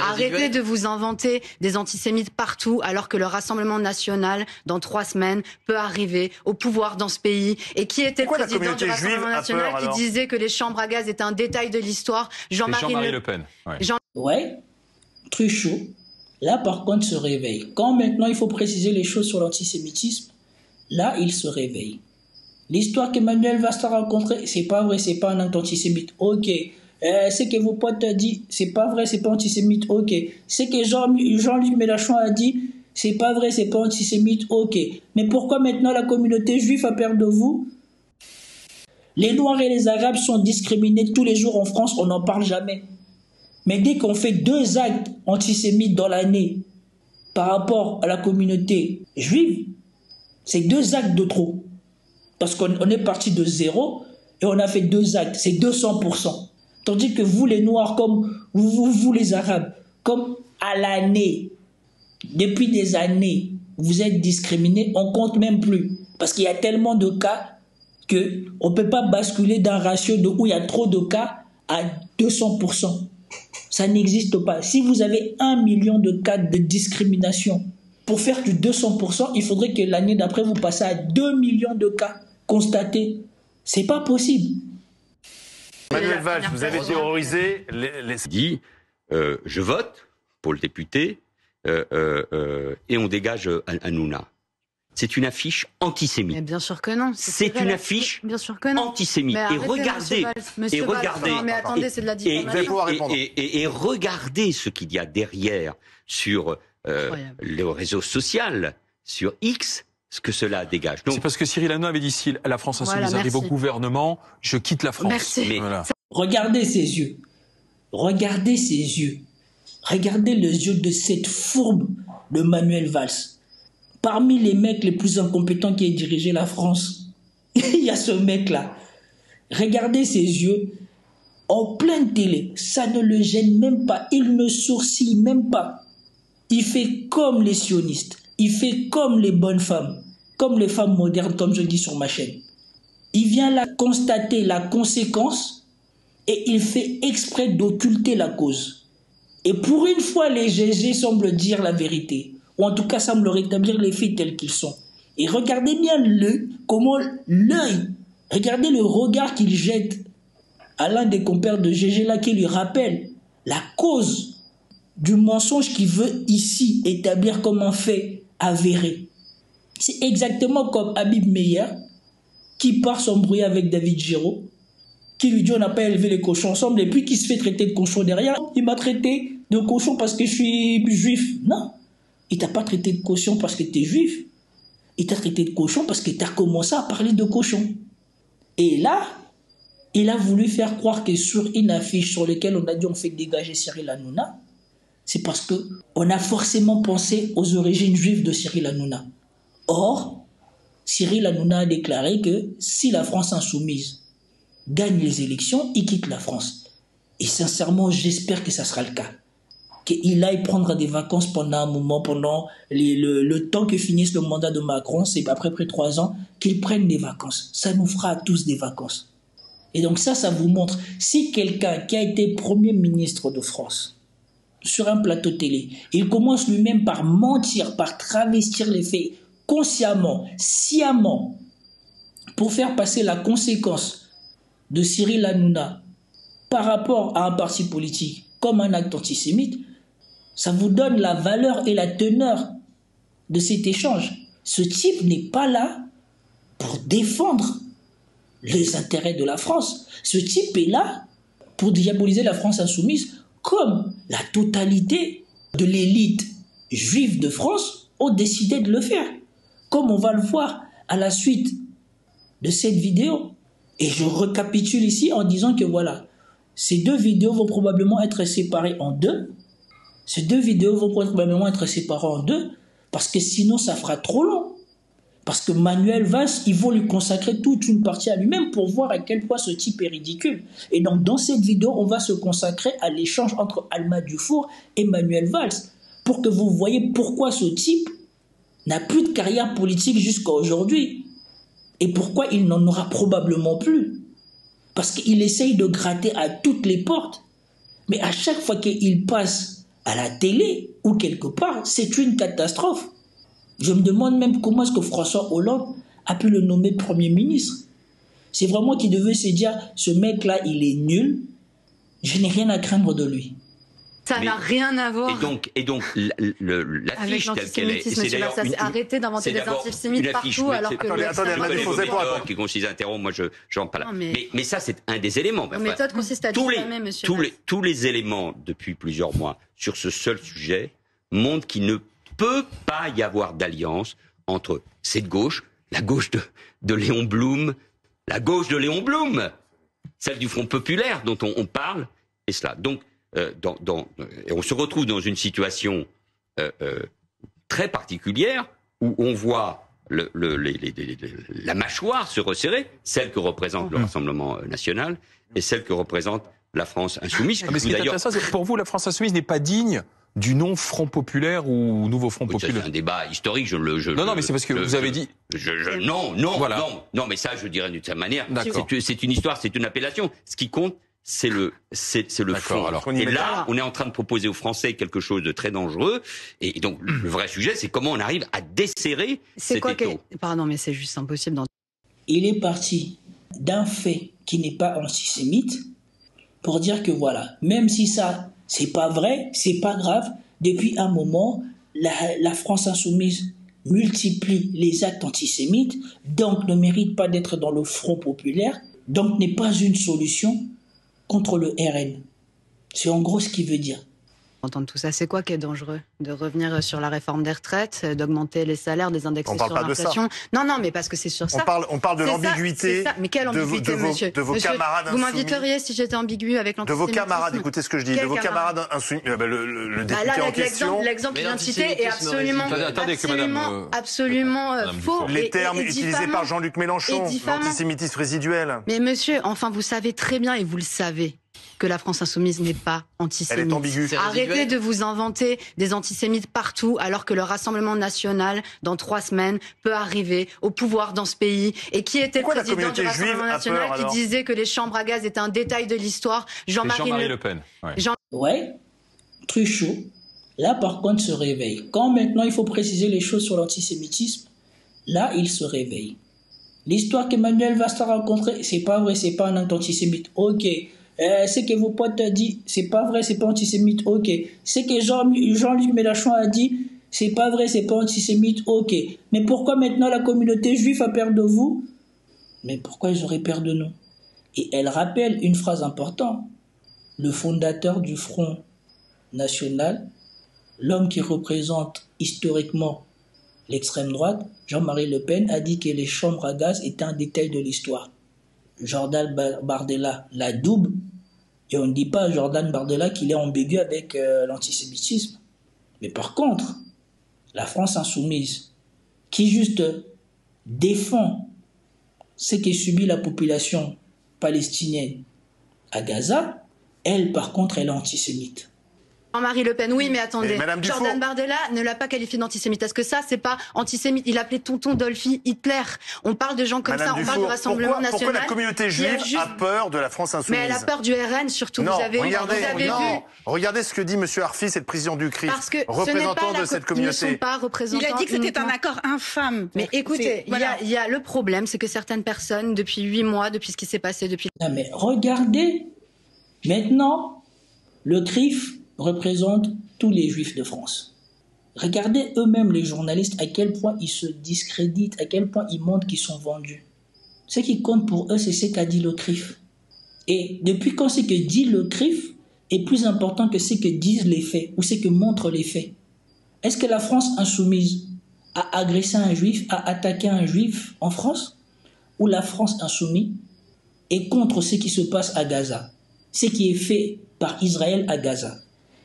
Arrêtez de vous inventer des antisémites partout alors que le Rassemblement national, dans 3 semaines, peut arriver au pouvoir dans ce pays. Et qui était le président du Rassemblement national qui disait que les chambres à gaz étaient un détail de l'histoire? Jean-Marie Le Pen. Ouais, Truchot, là par contre se réveille. Quand maintenant il faut préciser les choses sur l'antisémitisme, là il se réveille. L'histoire qu'Emmanuel Valls a rencontrée, c'est pas vrai, c'est pas un acte antisémite. Ok. Ce que vos potes ont dit, c'est pas vrai, c'est pas antisémite, ok. Ce que Jean-Luc Mélenchon a dit, c'est pas vrai, c'est pas antisémite, ok. Mais pourquoi maintenant la communauté juive a peur de vous? Les Noirs et les Arabes sont discriminés tous les jours en France, on n'en parle jamais. Mais dès qu'on fait 2 actes antisémites dans l'année par rapport à la communauté juive, c'est 2 actes de trop. Parce qu'on est parti de 0 et on a fait 2 actes, c'est 200%. Tandis que vous les Noirs, comme vous les Arabes, comme à l'année, depuis des années, vous êtes discriminés, on compte même plus. Parce qu'il y a tellement de cas qu'on ne peut pas basculer d'un ratio où il y a trop de cas à 200%. Ça n'existe pas. Si vous avez 1 million de cas de discrimination, pour faire du 200%, il faudrait que l'année d'après, vous passez à 2 millions de cas constatés. C'est pas possible. Manuel Valls, vous avez terrorisé les... Dit, je vote pour le député et on dégage Hanouna. C'est une affiche antisémite. Mais bien sûr que non. C'est une affiche antisémite. Mais arrêtez, regardez, non, mais attendez, c'est de la diffamation. Et regardez ce qu'il y a derrière sur le réseau social, sur X. Ce que cela dégage. C'est parce que Cyril Hanouna avait dit si la France insoumise arrive au gouvernement, je quitte la France. Merci. Voilà. Regardez ses yeux. Regardez ses yeux. Regardez les yeux de cette fourbe de Manuel Valls. Parmi les mecs les plus incompétents qui aient dirigé la France, il y a ce mec-là. Regardez ses yeux en pleine télé. Ça ne le gêne même pas. Il ne sourcille même pas. Il fait comme les sionistes. Il fait comme les bonnes femmes, comme les femmes modernes, comme je dis sur ma chaîne. Il vient là constater la conséquence et il fait exprès d'occulter la cause. Et pour une fois, les GG semblent dire la vérité, ou en tout cas semblent rétablir les faits tels qu'ils sont. Et regardez bien l'œil, regardez le regard qu'il jette à l'un des compères de GG là qui lui rappelle la cause du mensonge qu'il veut ici établir comme un fait avéré. C'est exactement comme Habib Meyer qui part s'embrouiller avec David Giraud, qui lui dit on n'a pas élevé les cochons ensemble et puis qui se fait traiter de cochon derrière. Il m'a traité de cochon parce que je suis juif. Non, il t'a pas traité de cochon parce que tu es juif. Il t'a traité de cochon parce que tu as commencé à parler de cochon. Et là, il a voulu faire croire que sur une affiche sur laquelle on a dit on fait dégager Cyril Hanouna, c'est parce qu'on a forcément pensé aux origines juives de Cyril Hanouna. Or, Cyril Hanouna a déclaré que si la France insoumise gagne les élections, il quitte la France. Et sincèrement, j'espère que ça sera le cas. Qu'il aille prendre des vacances pendant un moment, pendant le temps que finisse le mandat de Macron, c'est à peu près 3 ans, qu'il prenne des vacances. Ça nous fera à tous des vacances. Et donc ça vous montre, si quelqu'un qui a été Premier ministre de France, sur un plateau télé, il commence lui-même par mentir, par travestir les faits, consciemment, sciemment, pour faire passer la conséquence de Cyril Hanouna par rapport à un parti politique comme un acte antisémite, ça vous donne la valeur et la teneur de cet échange. Ce type n'est pas là pour défendre les intérêts de la France. Ce type est là pour diaboliser la France insoumise, comme la totalité de l'élite juive de France ont décidé de le faire. Comme on va le voir à la suite de cette vidéo. Et je récapitule ici en disant que voilà, ces 2 vidéos vont probablement être séparées en 2. Ces 2 vidéos vont probablement être séparées en 2 parce que sinon ça fera trop long. Parce que Manuel Valls, il faut lui consacrer toute une partie à lui-même pour voir à quel point ce type est ridicule. Et donc, dans cette vidéo, on va se consacrer à l'échange entre Alma Dufour et Manuel Valls pour que vous voyez pourquoi ce type n'a plus de carrière politique jusqu'à aujourd'hui et pourquoi il n'en aura probablement plus. Parce qu'il essaye de gratter à toutes les portes. Mais à chaque fois qu'il passe à la télé ou quelque part, c'est une catastrophe. Je me demande même comment est-ce que François Hollande a pu le nommer Premier ministre. C'est vraiment qu'il devait se dire, ce mec-là, il est nul, je n'ai rien à craindre de lui. Ça n'a rien à voir. Et donc l'affiche telle qu'elle est, c'est d'ailleurs arrêtez d'inventer des antisémites partout alors que... Attendez, elle m'a déposé pour attendre. Qui consiste à interrompre, moi je rentre pas là. Mais ça, c'est un des éléments. La méthode consiste à diffamer, monsieur. Tous les éléments depuis plusieurs mois sur ce seul sujet montrent qu'il ne peut pas y avoir d'alliance entre cette gauche, la gauche de Léon Blum, celle du Front populaire dont on parle, et cela. Donc, et on se retrouve dans une situation très particulière où on voit la mâchoire se resserrer, celle que représente le Rassemblement national et celle que représente la France insoumise. Mais ce qui est intéressant, c'est que pour vous, la France insoumise n'est pas digne du nom Front populaire ou Nouveau Front populaire. C'est un débat historique. Non, mais c'est parce que vous avez dit. Non, mais ça, je dirais d'une certaine manière. C'est une histoire, c'est une appellation. Ce qui compte, c'est le fond. Alors, et là, on est en train de proposer aux Français quelque chose de très dangereux. Et donc, le vrai sujet, c'est comment on arrive à desserrer cet étau. Pardon, mais c'est juste impossible. Il est parti d'un fait qui n'est pas antisémite pour dire que voilà, même si ça, c'est pas vrai, c'est pas grave, depuis un moment, la France insoumise multiplie les actes antisémites, donc ne mérite pas d'être dans le Front populaire, donc n'est pas une solution contre le RN. C'est en gros ce qu'il veut dire. Entendre tout ça, c'est quoi qui est dangereux? De revenir sur la réforme des retraites, d'augmenter les salaires, des indexer sur l'inflation? Non, mais parce que c'est sur ça. On parle de l'ambiguïté mais quelle ambiguïté, monsieur? De vos camarades insoumis. Vous m'inviteriez si j'étais ambigu avec l'antisémitisme? De vos camarades, écoutez ce que je dis, de vos camarades insoumis, le député en question... L'exemple qu'il vient de citer est absolument faux. Les termes utilisés par Jean-Luc Mélenchon, l'antisémitisme résiduel. Mais monsieur, enfin, vous savez très bien, et vous le savez, que la France insoumise n'est pas antisémite. Elle est ambiguë. Arrêtez de vous inventer des antisémites partout, alors que le Rassemblement national, dans 3 semaines, peut arriver au pouvoir dans ce pays. Et qui était le président du Rassemblement national qui disait que les chambres à gaz étaient un détail de l'histoire? Jean-Marie Le Pen. Ouais, Truchot, là par contre se réveille. Quand maintenant il faut préciser les choses sur l'antisémitisme, là il se réveille. L'histoire qu'Emmanuel Valls a rencontrée, c'est pas vrai, c'est pas un acte antisémite. Ok. Ce que vos potes ont dit, c'est pas vrai, c'est pas antisémite, ok. Ce que Jean-Luc Mélenchon a dit, c'est pas vrai, c'est pas antisémite, ok. Mais pourquoi maintenant la communauté juive a peur de vous? Mais pourquoi ils auraient peur de nous? Et elle rappelle une phrase importante. Le fondateur du Front National, l'homme qui représente historiquement l'extrême droite, Jean-Marie Le Pen, a dit que les chambres à gaz étaient un détail de l'histoire. Jordan Bardella la double, et on ne dit pas à Jordan Bardella qu'il est ambigu avec l'antisémitisme. Mais par contre, la France insoumise, qui juste défend ce que subit la population palestinienne à Gaza, elle, par contre, elle est antisémite. Jean-Marie Le Pen, oui, mais attendez. Jordan Bardella ne l'a pas qualifié d'antisémite. Est-ce que ça, c'est pas antisémite? Il appelait tonton Dolphy Hitler. On parle de gens comme ça, on parle du Rassemblement national. Pourquoi la communauté juive a peur de la France insoumise? Mais elle a peur du RN, surtout. Non, vous avez vu. Regardez ce que dit M. Arfi, c'est le président du CRIF, parce que représentant de cette communauté. Ils ne sont pas représentants. Il a dit que c'était un accord infâme. Mais écoutez, il y a le problème, c'est que certaines personnes, depuis 8 mois, depuis ce qui s'est passé, depuis... Non, mais regardez, maintenant, le CRIF représente tous les juifs de France. Regardez eux-mêmes, les journalistes, à quel point ils se discréditent, à quel point ils montrent qu'ils sont vendus. Ce qui compte pour eux, c'est ce qu'a dit le CRIF. Et depuis quand ce que dit le CRIF est plus important que ce que disent les faits, ou ce que montrent les faits? Est-ce que la France insoumise a agressé un juif, a attaqué un juif en France? Ou la France insoumise est contre ce qui se passe à Gaza, ce qui est fait par Israël à Gaza?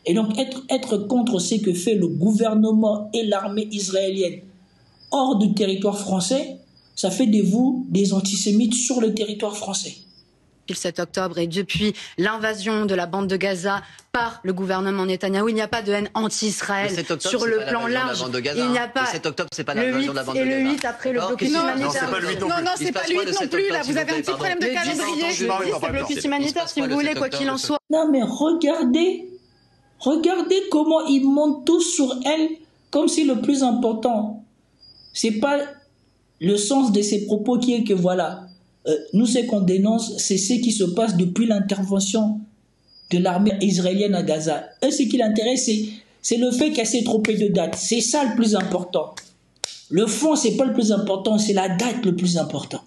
Et donc être contre ce que fait le gouvernement et l'armée israélienne hors du territoire français, ça fait de vous des antisémites sur le territoire français. Depuis le 7 octobre et depuis l'invasion de la bande de Gaza par le gouvernement Netanyahou, il n'y a pas de haine anti-Israël sur le plan large. Il n'y a pas. Le 7 octobre, c'est pas l'invasion de la bande de Gaza. Et le 8 après le blocus humanitaire. Non, c'est pas le 8 non plus. Là, vous avez un petit problème de calendrier. C'est le blocus humanitaire, si vous voulez, quoi qu'il en soit. Non, mais regardez Regardez comment ils montent tous sur elle comme si le plus important. C'est pas le sens de ces propos qui est que voilà, nous ce qu'on dénonce, c'est ce qui se passe depuis l'intervention de l'armée israélienne à Gaza. Eux, ce qui l'intéresse, c'est le fait qu'elle s'est trompée de date. C'est ça le plus important. Le fond, c'est pas le plus important, c'est la date le plus important.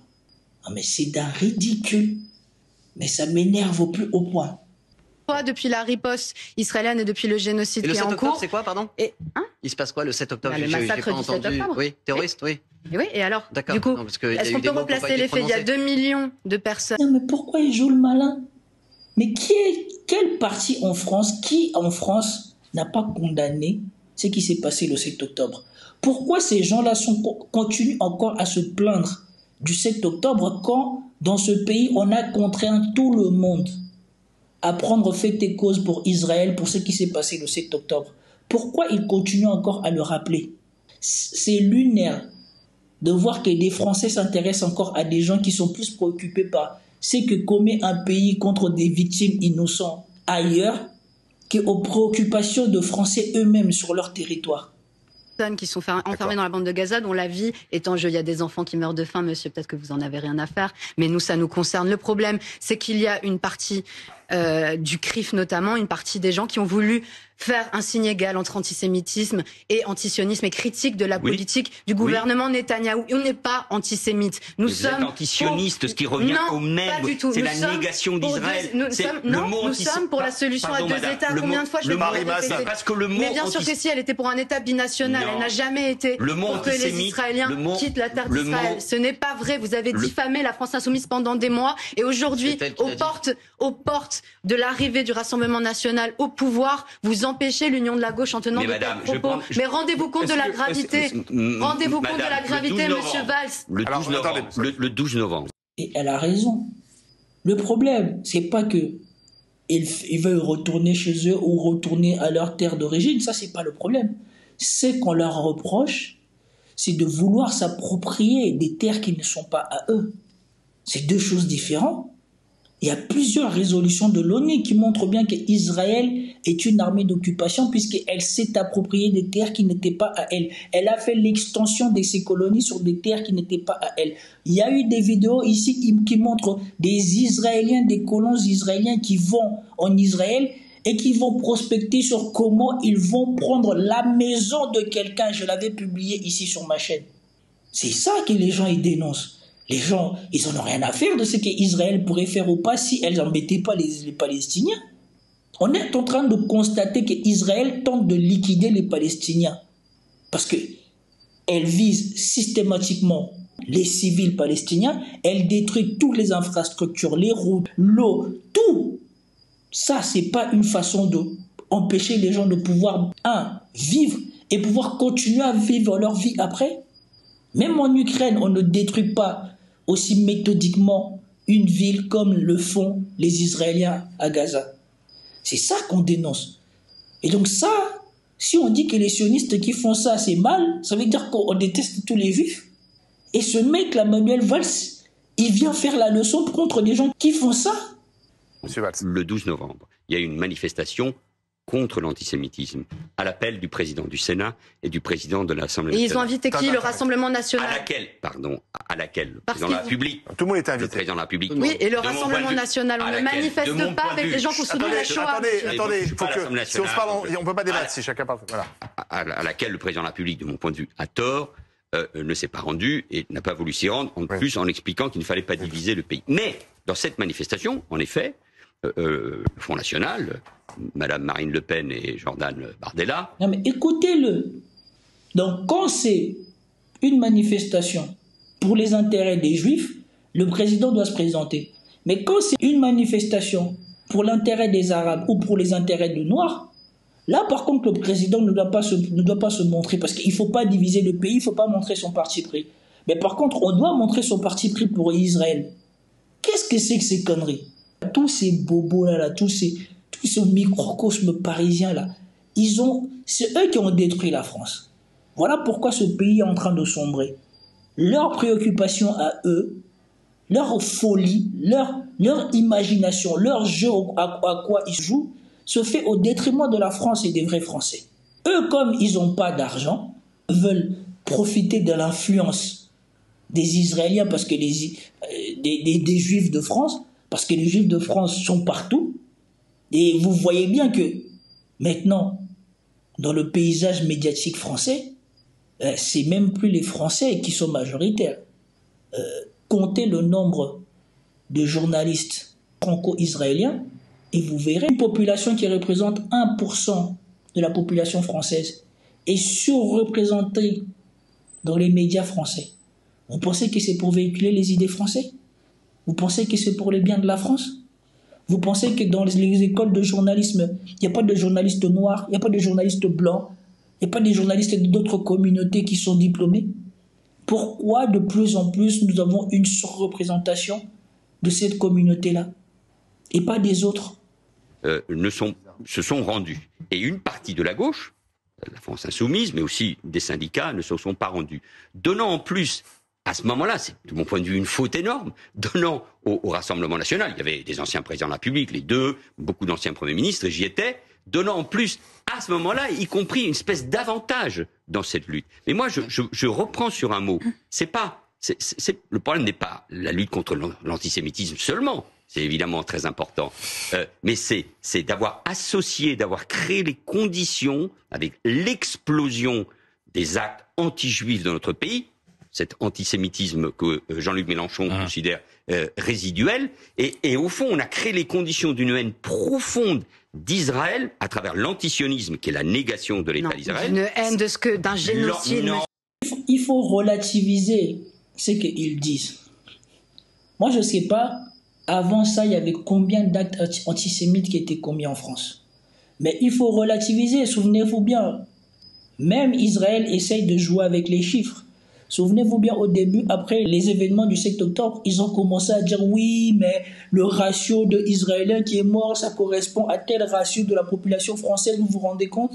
Non, mais c'est d'un ridicule. Mais ça m'énerve au plus haut point. Depuis la riposte israélienne et depuis le génocide qui est en cours. Le 7 octobre, c'est quoi, pardon? Il se passe quoi le 7 octobre? Le massacre du 7 octobre. Oui, terroriste, oui. Et oui, et alors, du coup, est-ce qu'on peut replacer les faits? Il y a 2 millions de personnes. Non, mais pourquoi ils jouent le malin? Mais quel parti en France, qui en France n'a pas condamné ce qui s'est passé le 7 octobre? Pourquoi ces gens-là continuent encore à se plaindre du 7 octobre quand, dans ce pays, on a contraint tout le monde à prendre fait et cause pour Israël, pour ce qui s'est passé le 7 octobre? Pourquoi ils continuent encore à le rappeler? C'est lunaire de voir que des Français s'intéressent encore à des gens qui sont plus préoccupés par ce que commet un pays contre des victimes innocentes ailleurs qu'aux préoccupations de Français eux-mêmes sur leur territoire. Qui sont enfermés dans la bande de Gaza, dont la vie est en jeu. Il y a des enfants qui meurent de faim, monsieur, peut-être que vous en avez rien à faire, mais nous, ça nous concerne. Le problème, c'est qu'il y a une partie du CRIF notamment, une partie des gens qui ont voulu faire un signe égal entre antisémitisme et antisionisme et critique de la politique du gouvernement Netanyahou. On n'est pas antisémite. Nous sommes antisionistes, ce qui revient au même. C'est la négation d'Israël. Nous sommes pour la solution à deux États. Combien de fois je vais répéter? Parce que le mot mais bien sûr que si, elle était pour un État binational. Elle n'a jamais été pour que les Israéliens quittent la terre d'Israël. Ce n'est pas vrai. Vous avez diffamé la France insoumise pendant des mois et aujourd'hui, aux portes de l'arrivée du Rassemblement national au pouvoir, vous empêchez l'union de la gauche en tenant de tels propos. Mais rendez-vous compte de la gravité. Rendez-vous compte de la gravité, monsieur Valls. Le 12 novembre. Et elle a raison. Le problème, c'est pas que ils veulent retourner chez eux ou retourner à leur terre d'origine. Ça, c'est pas le problème. Ce qu'on leur reproche, c'est de vouloir s'approprier des terres qui ne sont pas à eux. C'est deux choses différentes. Il y a plusieurs résolutions de l'ONU qui montrent bien qu'Israël est une armée d'occupation puisqu'elle s'est appropriée des terres qui n'étaient pas à elle. Elle a fait l'extension de ses colonies sur des terres qui n'étaient pas à elle. Il y a eu des vidéos ici qui montrent des Israéliens, des colons israéliens qui vont en Israël et qui vont prospecter sur comment ils vont prendre la maison de quelqu'un. Je l'avais publié ici sur ma chaîne. C'est ça que les gens ils dénoncent. Les gens, ils n'en ont rien à faire de ce qu'Israël pourrait faire ou pas si elles n'embêtaient pas les Palestiniens. On est en train de constater qu'Israël tente de liquider les Palestiniens parce qu'elle vise systématiquement les civils palestiniens, elle détruit toutes les infrastructures, les routes, l'eau, tout. Ça, c'est pas une façon d'empêcher les gens de pouvoir, vivre et pouvoir continuer à vivre leur vie après. Même en Ukraine, on ne détruit pas aussi méthodiquement une ville comme le font les Israéliens à Gaza. C'est ça qu'on dénonce. Et donc ça, si on dit que les sionistes qui font ça, c'est mal, ça veut dire qu'on déteste tous les juifs. Et ce mec, là, Manuel Valls, il vient faire la leçon contre des gens qui font ça. Monsieur Valls. Le 12 novembre, il y a eu une manifestation contre l'antisémitisme, à l'appel du président du Sénat et du président de l'Assemblée nationale. Et ils ont invité qui? Le Rassemblement national? À laquelle le président de la République. Tout le monde était invité. Le président de la République. Oui, et le Rassemblement national, on ne manifeste pas avec les gens qui ont soutenu la Shoah. Attendez, si on se parle, on ne peut pas débattre si chacun parle. Voilà. À laquelle le président de la République, de mon point de vue, a tort, ne s'est pas rendu et n'a pas voulu s'y rendre, en plus en expliquant qu'il ne fallait pas diviser le pays. Mais, dans cette manifestation, en effet, le Front National, Madame Marine Le Pen et Jordan Bardella. Non mais écoutez-le. Donc quand c'est une manifestation pour les intérêts des Juifs, le président doit se présenter. Mais quand c'est une manifestation pour l'intérêt des Arabes ou pour les intérêts des Noirs, là par contre le président ne doit pas se montrer parce qu'il ne faut pas diviser le pays, il ne faut pas montrer son parti pris. Mais par contre on doit montrer son parti pris pour Israël. Qu'est-ce que c'est que ces conneries? Tous ces bobos-là, tous ce microcosme parisien-là, c'est eux qui ont détruit la France. Voilà pourquoi ce pays est en train de sombrer. Leur préoccupation à eux, leur folie, leur imagination, leur jeu à quoi ils jouent, se fait au détriment de la France et des vrais Français. Eux, comme ils n'ont pas d'argent, veulent profiter de l'influence des Israéliens parce que des Juifs de France, parce que les Juifs de France sont partout. Et vous voyez bien que maintenant, dans le paysage médiatique français, c'est même plus les Français qui sont majoritaires. Comptez le nombre de journalistes franco-israéliens et vous verrez une population qui représente 1% de la population française est surreprésentée dans les médias français. Vous pensez que c'est pour véhiculer les idées françaises? Vous pensez que c'est pour le bien de la France? Vous pensez que dans les écoles de journalisme, il n'y a pas de journalistes noirs, il n'y a pas de journalistes blancs, il n'y a pas de journalistes d'autres communautés qui sont diplômés? Pourquoi de plus en plus nous avons une surreprésentation de cette communauté-là et pas des autres? Se sont rendus. Et une partie de la gauche, la France insoumise, mais aussi des syndicats, ne se sont pas rendus. Donnant en plus, à ce moment-là, c'est de mon point de vue une faute énorme, donnant au Rassemblement national, il y avait des anciens présidents de la République, les deux, beaucoup d'anciens premiers ministres, et j'y étais, donnant en plus, à ce moment-là, y compris une espèce d'avantage dans cette lutte. Mais moi, je reprends sur un mot. Le problème n'est pas la lutte contre l'antisémitisme seulement. C'est évidemment très important. Mais c'est d'avoir associé, d'avoir créé les conditions avec l'explosion des actes anti-juifs dans notre pays, cet antisémitisme que Jean-Luc Mélenchon considère résiduel. Et au fond, on a créé les conditions d'une haine profonde d'Israël à travers l'antisionisme, qui est la négation de l'État d'Israël. Une haine d'un génocide. Il faut relativiser ce qu'ils disent. Moi, je ne sais pas, avant ça, il y avait combien d'actes antisémites qui étaient commis en France. Mais il faut relativiser, souvenez-vous bien. Même Israël essaye de jouer avec les chiffres. Souvenez-vous bien, au début, après les événements du 7 octobre, ils ont commencé à dire oui, mais le ratio d'Israéliens qui est mort, ça correspond à tel ratio de la population française, vous vous rendez compte?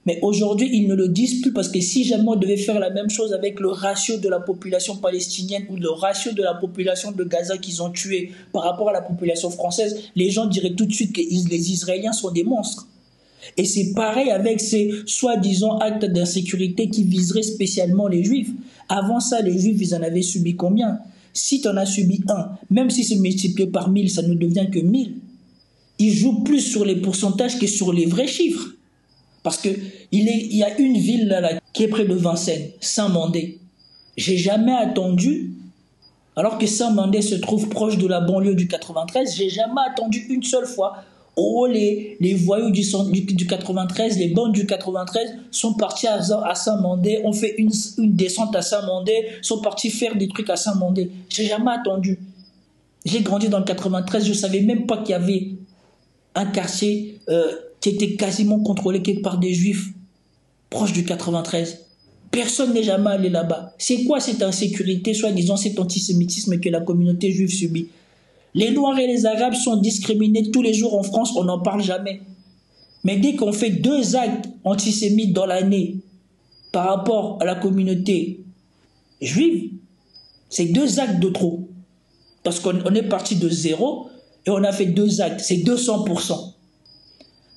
Mais aujourd'hui, ils ne le disent plus parce que si jamais on devait faire la même chose avec le ratio de la population palestinienne ou le ratio de la population de Gaza qu'ils ont tué par rapport à la population française, les gens diraient tout de suite que les Israéliens sont des monstres. Et c'est pareil avec ces soi-disant actes d'insécurité qui viseraient spécialement les Juifs. Avant ça, les Juifs, ils en avaient subi combien? Si tu en as subi un, même si c'est multiplié par 1000, ça ne devient que 1000. Ils jouent plus sur les pourcentages que sur les vrais chiffres. Parce qu'il y a une ville là, qui est près de Vincennes, Saint-Mandé. J'ai jamais attendu, alors que Saint-Mandé se trouve proche de la banlieue du 93, j'ai jamais attendu une seule fois. Oh, les voyous du 93, les bandes du 93 sont partis à Saint-Mandé, ont fait une descente à Saint-Mandé, sont partis faire des trucs à Saint-Mandé. J'ai jamais attendu. J'ai grandi dans le 93, je ne savais même pas qu'il y avait un quartier qui était quasiment contrôlé par des Juifs proches du 93. Personne n'est jamais allé là-bas. C'est quoi cette insécurité, soi-disant cet antisémitisme que la communauté juive subit? Les Noirs et les Arabes sont discriminés tous les jours en France, on n'en parle jamais. Mais dès qu'on fait 2 actes antisémites dans l'année par rapport à la communauté juive, c'est 2 actes de trop. Parce qu'on est parti de 0 et on a fait 2 actes, c'est 200%.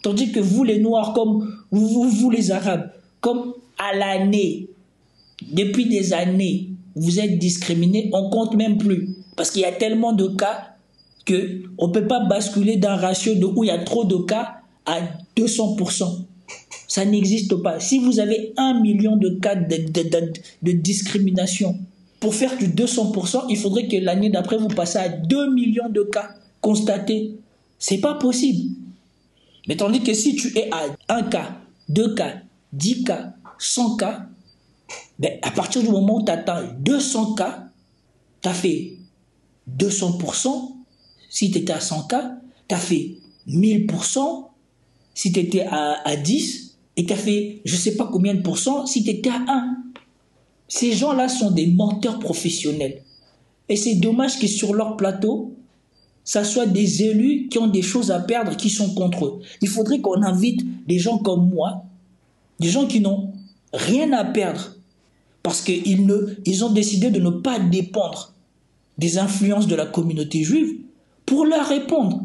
Tandis que vous les Noirs, comme vous les Arabes, comme à l'année, depuis des années, vous êtes discriminés, on compte même plus. Parce qu'il y a tellement de cas qu'on ne peut pas basculer d'un ratio où il y a trop de cas à 200%. Ça n'existe pas. Si vous avez 1 million de cas de discrimination, pour faire du 200%, il faudrait que l'année d'après, vous passez à 2 millions de cas constatés. C'est pas possible. Mais tandis que si tu es à 1 cas, 2 cas, 10 cas, 100 cas, ben à partir du moment où tu atteins 200 cas, tu as fait 200%. Si tu étais à 100 cas, tu as fait 1000%. Si tu étais à 10, et tu as fait je ne sais pas combien de pourcents si tu étais à 1. Ces gens-là sont des menteurs professionnels. Et c'est dommage que sur leur plateau, ça soit des élus qui ont des choses à perdre, qui sont contre eux. Il faudrait qu'on invite des gens comme moi, des gens qui n'ont rien à perdre, parce qu'ils ont décidé de ne pas dépendre des influences de la communauté juive pour leur répondre.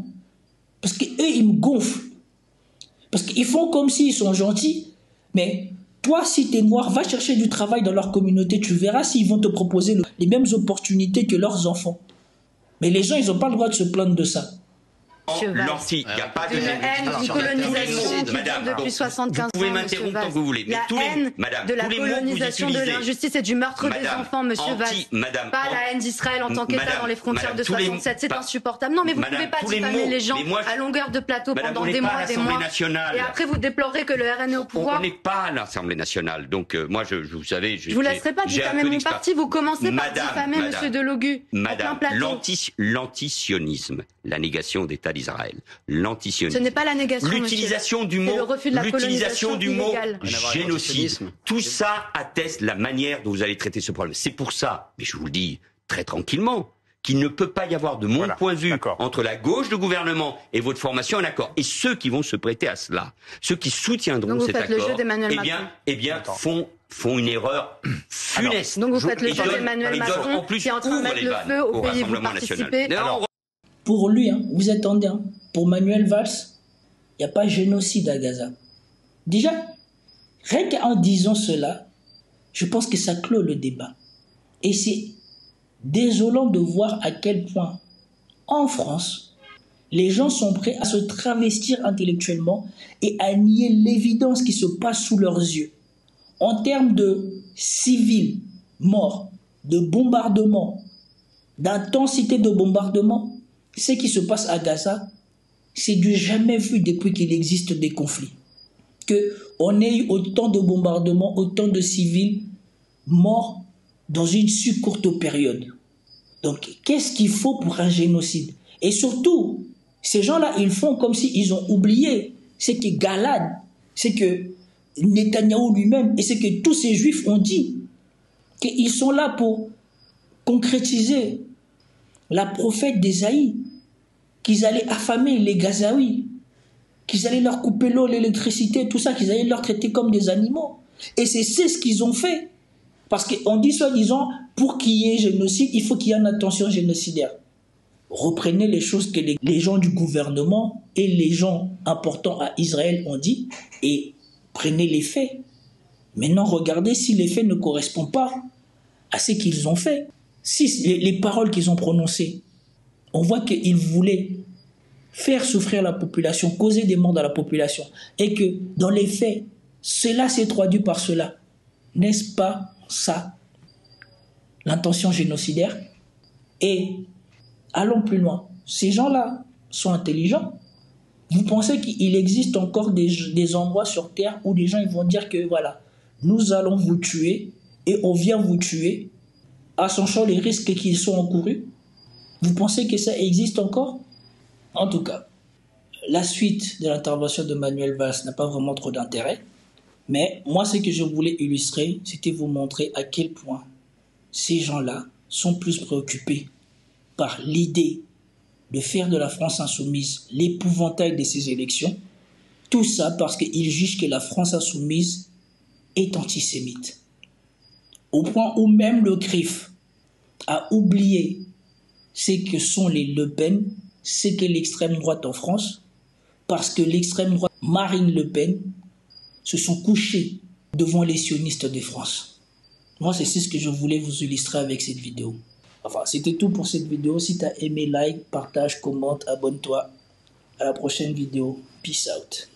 Parce qu'eux, ils me gonflent. Parce qu'ils font comme s'ils sont gentils, mais toi, si tu es noir, va chercher du travail dans leur communauté, tu verras s'ils vont te proposer les mêmes opportunités que leurs enfants. Mais les gens, ils n'ont pas le droit de se plaindre de ça. Il n'y a pas de haine, une colonisation qui dure depuis 75 ans. Vous pouvez m'interrompre tant que vous voulez. Mais la haine de la colonisation, de l'injustice et du meurtre des enfants, monsieur Valls. Pas la haine d'Israël en tant qu'État dans les frontières de 67, c'est insupportable. Non, mais vous ne pouvez pas diffamer les gens à longueur de plateau pendant des mois et des mois. Et après, vous déplorez que le RN est au pouvoir. On n'est pas à l'Assemblée nationale. Donc, moi, vous savez... Je ne vous laisserai pas diffamer mon parti. Vous commencez par diffamer monsieur Delogu. Madame, l'antisionisme, la négation d'État d'Israël, l'antisionisme. Ce n'est pas la négation, l'utilisation du mot, génocide. Tout ça atteste la manière dont vous allez traiter ce problème. C'est pour ça, mais je vous le dis très tranquillement, qu'il ne peut pas y avoir, de mon point de vue, entre la gauche de gouvernement et votre formation un accord. Et ceux qui vont se prêter à cela, ceux qui soutiendront cet accord, font une erreur funeste. Donc vous faites le jeu d'Emmanuel Macron qui est en train de mettre le feu au pays où vous participez. Pour lui, vous attendez, pour Manuel Valls, il n'y a pas génocide à Gaza. Déjà, rien qu'en disant cela, je pense que ça clôt le débat. Et c'est désolant de voir à quel point, en France, les gens sont prêts à se travestir intellectuellement et à nier l'évidence qui se passe sous leurs yeux. En termes de civils morts, de bombardements, d'intensité de bombardement, ce qui se passe à Gaza, c'est du jamais vu depuis qu'il existe des conflits. Qu'on ait eu autant de bombardements, autant de civils morts dans une si courte période. Donc, qu'est-ce qu'il faut pour un génocide? Et surtout, ces gens-là, ils font comme s'ils ont oublié ce que Galad, ce que Netanyahou lui-même et ce que tous ces juifs ont dit, qu'ils sont là pour concrétiser la prophète d'Ésaïe, qu'ils allaient affamer les Gazaouis, qu'ils allaient leur couper l'eau, l'électricité, tout ça, qu'ils allaient leur traiter comme des animaux. Et c'est ce qu'ils ont fait. Parce qu'on dit soi-disant, pour qu'il y ait génocide, il faut qu'il y ait une intention génocidaire. Reprenez les choses que les gens du gouvernement et les gens importants à Israël ont dit et prenez les faits. Maintenant, regardez si les faits ne correspondent pas à ce qu'ils ont fait. Si les paroles qu'ils ont prononcées, on voit qu'ils voulaient faire souffrir la population, causer des morts dans la population, et que dans les faits, cela s'est traduit par cela. N'est-ce pas ça, l'intention génocidaire? Et allons plus loin. Ces gens-là sont intelligents. Vous pensez qu'il existe encore des endroits sur Terre où les gens ils vont dire que voilà, nous allons vous tuer et on vient vous tuer, à sachant les risques qu'ils sont encourus? Vous pensez que ça existe encore? En tout cas, la suite de l'intervention de Manuel Valls n'a pas vraiment trop d'intérêt. Mais moi, ce que je voulais illustrer, c'était vous montrer à quel point ces gens-là sont plus préoccupés par l'idée de faire de la France insoumise l'épouvantail de ces élections. Tout ça parce qu'ils jugent que la France insoumise est antisémite. Au point où même le CRIF a oublié ce que sont les Le Pen, ce qu'est l'extrême droite en France, parce que l'extrême droite, Marine Le Pen, se sont couchés devant les sionistes de France. Moi, c'est ce que je voulais vous illustrer avec cette vidéo. Enfin, c'était tout pour cette vidéo. Si tu as aimé, like, partage, commente, abonne-toi. À la prochaine vidéo. Peace out.